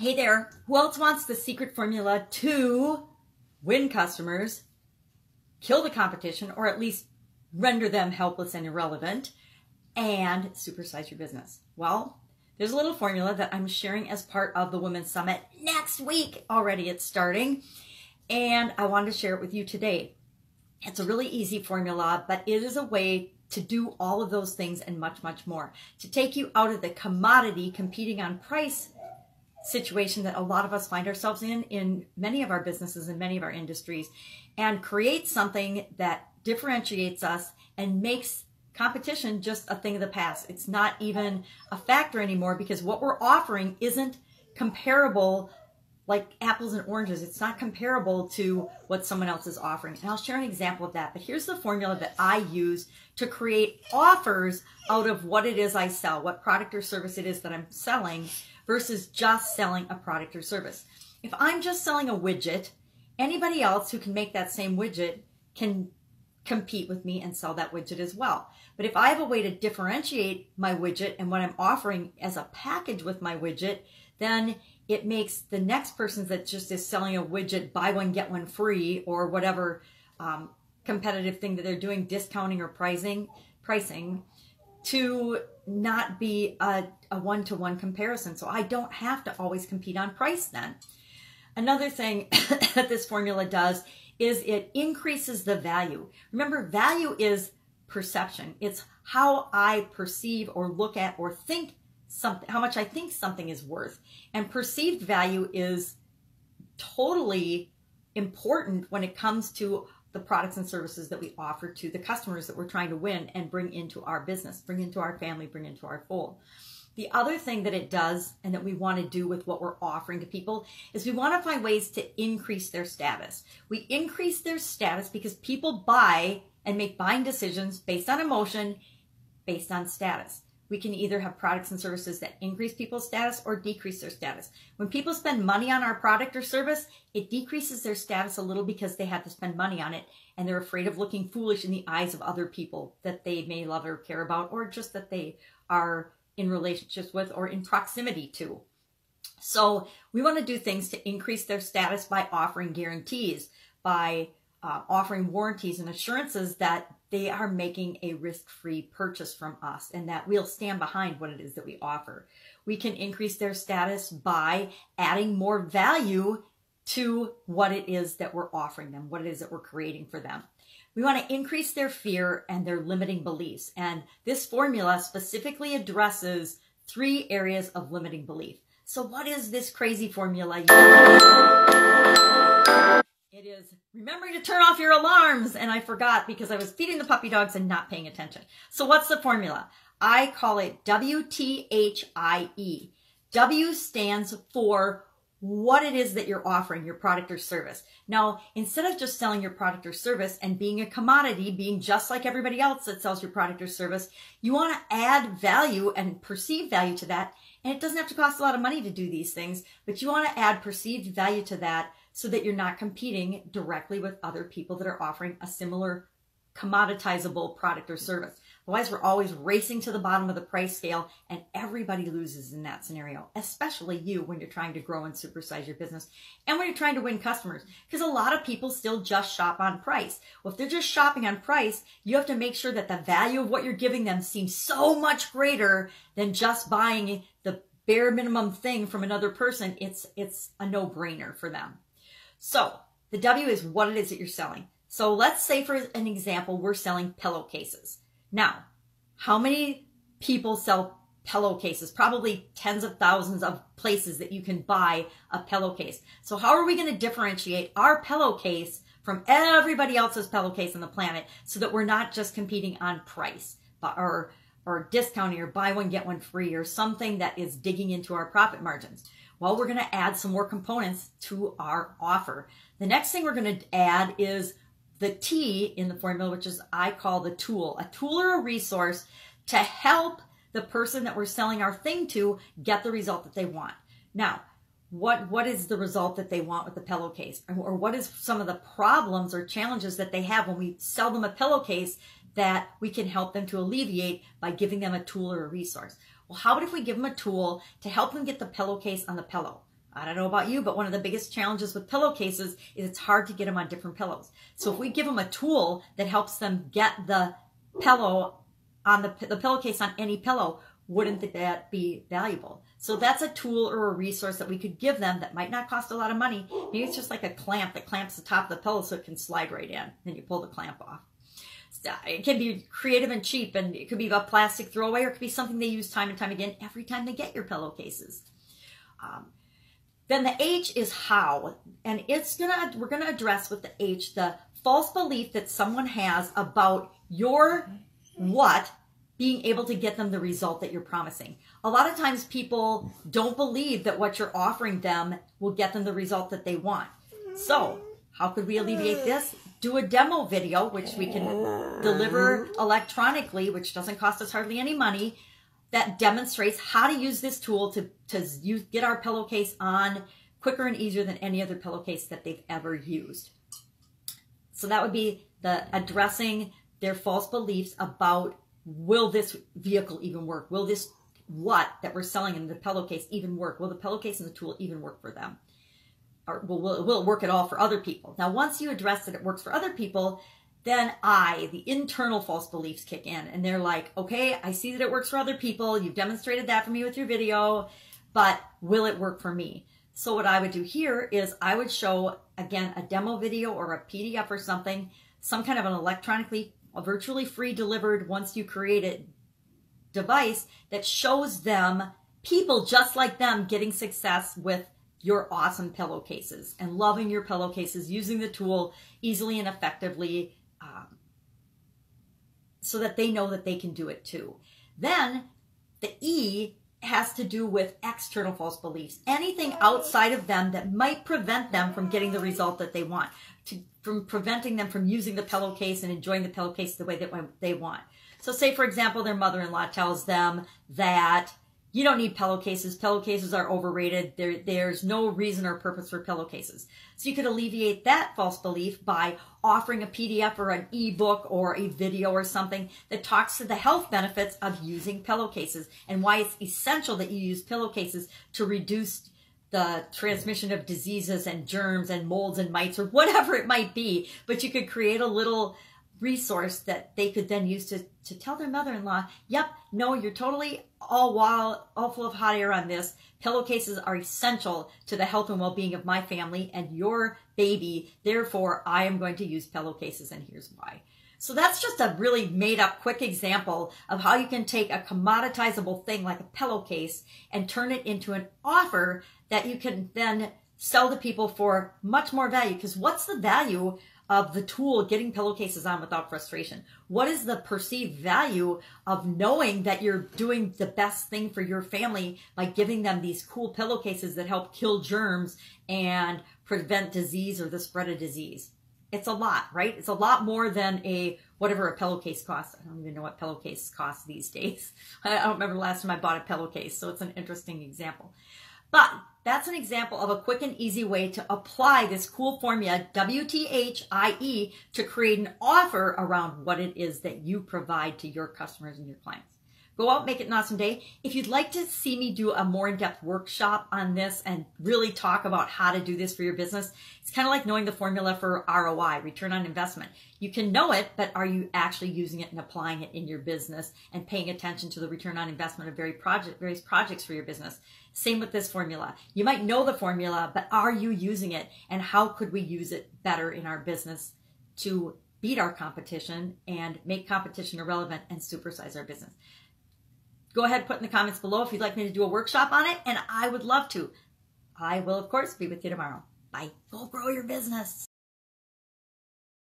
Hey there, who else wants the secret formula to win customers, kill the competition, or at least render them helpless and irrelevant, and supersize your business? Well, there's a little formula that I'm sharing as part of the Women's Summit next week. Already it's starting, and I wanted to share it with you today. It's a really easy formula, but it is a way to do all of those things and much, much more. To take you out of the commodity competing on price situation that a lot of us find ourselves in many of our businesses and many of our industries, and create something that differentiates us and makes competition just a thing of the past. It's not even a factor anymore because what we're offering isn't comparable, like apples and oranges. It's not comparable to what someone else is offering. And I'll share an example of that. But here's the formula that I use to create offers out of what it is I sell, what product or service it is that I'm selling, versus just selling a product or service. If I'm just selling a widget, anybody else who can make that same widget can compete with me and sell that widget as well. But if I have a way to differentiate my widget and what I'm offering as a package with my widget, then it makes the next person that just is selling a widget, buy one, get one free, or whatever competitive thing that they're doing, discounting or pricing, to not be a one-to-one comparison. So I don't have to always compete on price then. Another thing that this formula does is it increases the value. Remember, value is perception. It's how I perceive or look at or think something, how much I think something is worth. And perceived value is totally important when it comes to the products and services that we offer to the customers that we're trying to win and bring into our business, bring into our family, bring into our fold. The other thing that it does and that we want to do with what we're offering to people is we want to find ways to increase their status. We increase their status because people buy and make buying decisions based on emotion, based on status. We can either have products and services that increase people's status or decrease their status. When people spend money on our product or service, it decreases their status a little because they have to spend money on it and they're afraid of looking foolish in the eyes of other people that they may love or care about, or just that they are in relationships with or in proximity to. So we want to do things to increase their status by offering guarantees, by offering warranties and assurances that they are making a risk-free purchase from us and that we'll stand behind what it is that we offer. We can increase their status by adding more value to what it is that we're offering them, what it is that we're creating for them. We want to increase their fear and their limiting beliefs. And this formula specifically addresses 3 areas of limiting belief. So what is this crazy formula? It is remembering to turn off your alarms. And I forgot because I was feeding the puppy dogs and not paying attention. So what's the formula? I call it WTHIE. W stands for what it is that you're offering, your product or service. Now, instead of just selling your product or service and being a commodity, being just like everybody else that sells your product or service, you want to add value and perceived value to that. And it doesn't have to cost a lot of money to do these things, but you want to add perceived value to that so that you're not competing directly with other people that are offering a similar commoditizable product or service. Otherwise, we're always racing to the bottom of the price scale, and everybody loses in that scenario, especially you when you're trying to grow and supersize your business and when you're trying to win customers, because a lot of people still just shop on price. Well, if they're just shopping on price, you have to make sure that the value of what you're giving them seems so much greater than just buying the bare minimum thing from another person. It's a no-brainer for them. So the W is what it is that you're selling. So let's say, for an example, we're selling pillowcases. Now, how many people sell pillowcases? Probably tens of thousands of places that you can buy a pillowcase. So how are we going to differentiate our pillowcase from everybody else's pillowcase on the planet so that we're not just competing on price or discounting or buy one, get one free or something that is digging into our profit margins? Well, we're going to add some more components to our offer. The next thing we're going to add is the T in the formula, which is I call the tool. A tool or a resource to help the person that we're selling our thing to get the result that they want. Now, what is the result that they want with the pillowcase? Or what is some of the problems or challenges that they have when we sell them a pillowcase that we can help them to alleviate by giving them a tool or a resource? Well, how about if we give them a tool to help them get the pillowcase on the pillow? I don't know about you, but one of the biggest challenges with pillowcases is it's hard to get them on different pillows. So if we give them a tool that helps them get the pillow on the pillowcase on any pillow, wouldn't that be valuable? So that's a tool or a resource that we could give them that might not cost a lot of money. Maybe it's just like a clamp that clamps the top of the pillow so it can slide right in. Then you pull the clamp off. It can be creative and cheap, and it could be a plastic throwaway, or it could be something they use time and time again every time they get your pillowcases. Then the H is how, and we're gonna address with the H the false belief that someone has about your what being able to get them the result that you're promising. A lot of times people don't believe that what you're offering them will get them the result that they want. So how could we alleviate this? Do a demo video, which we can deliver electronically, which doesn't cost us hardly any money, that demonstrates how to use this tool to get our pillowcase on quicker and easier than any other pillowcase that they've ever used. So that would be the addressing their false beliefs about, will this vehicle even work? Will this that we're selling in the pillowcase even work? Will the pillowcase and the tool even work for them? Or will it work at all for other people? Now, once you address that it works for other people, then the internal false beliefs kick in, and they're like, okay, I see that it works for other people. You've demonstrated that for me with your video, but will it work for me? So what I would do here is I would show, again, a demo video or a PDF or something, some kind of an a virtually free delivered, once you create it, device that shows them people just like them getting success with your awesome pillowcases and loving your pillowcases, using the tool easily and effectively, so that they know that they can do it too. Then the E has to do with external false beliefs. Anything outside of them that might prevent them from getting the result that they want, from preventing them from using the pillowcase and enjoying the pillowcase the way that they want. So say, for example, their mother-in-law tells them that you don't need pillowcases. Pillowcases are overrated. There's no reason or purpose for pillowcases. So you could alleviate that false belief by offering a PDF or an ebook or a video or something that talks to the health benefits of using pillowcases and why it's essential that you use pillowcases to reduce the transmission of diseases and germs and molds and mites or whatever it might be. But you could create a little resource that they could then use to tell their mother-in-law, yep, no, you're totally all full of hot air on this. Pillowcases are essential to the health and well-being of my family and your baby. Therefore, I am going to use pillowcases, and here's why. So that's just a really made up quick example of how you can take a commoditizable thing like a pillowcase and turn it into an offer that you can then sell to people for much more value. Because what's the value of the tool getting pillowcases on without frustration? What is the perceived value of knowing that you're doing the best thing for your family by giving them these cool pillowcases that help kill germs and prevent disease or the spread of disease? It's a lot, right? It's a lot more than whatever a pillowcase costs. I don't even know what pillowcase costs these days. I don't remember the last time I bought a pillowcase, so it's an interesting example. But that's an example of a quick and easy way to apply this cool formula, WTHIE, to create an offer around what it is that you provide to your customers and your clients. Go out, make it an awesome day. If you'd like to see me do a more in-depth workshop on this and really talk about how to do this for your business, it's kind of like knowing the formula for ROI, return on investment. You can know it, but are you actually using it and applying it in your business and paying attention to the return on investment of various projects for your business? Same with this formula. You might know the formula, but are you using it? And how could we use it better in our business to beat our competition and make competition irrelevant and supersize our business? Go ahead, put in the comments below if you'd like me to do a workshop on it, and I would love to. I will, of course, be with you tomorrow. Bye. Go grow your business.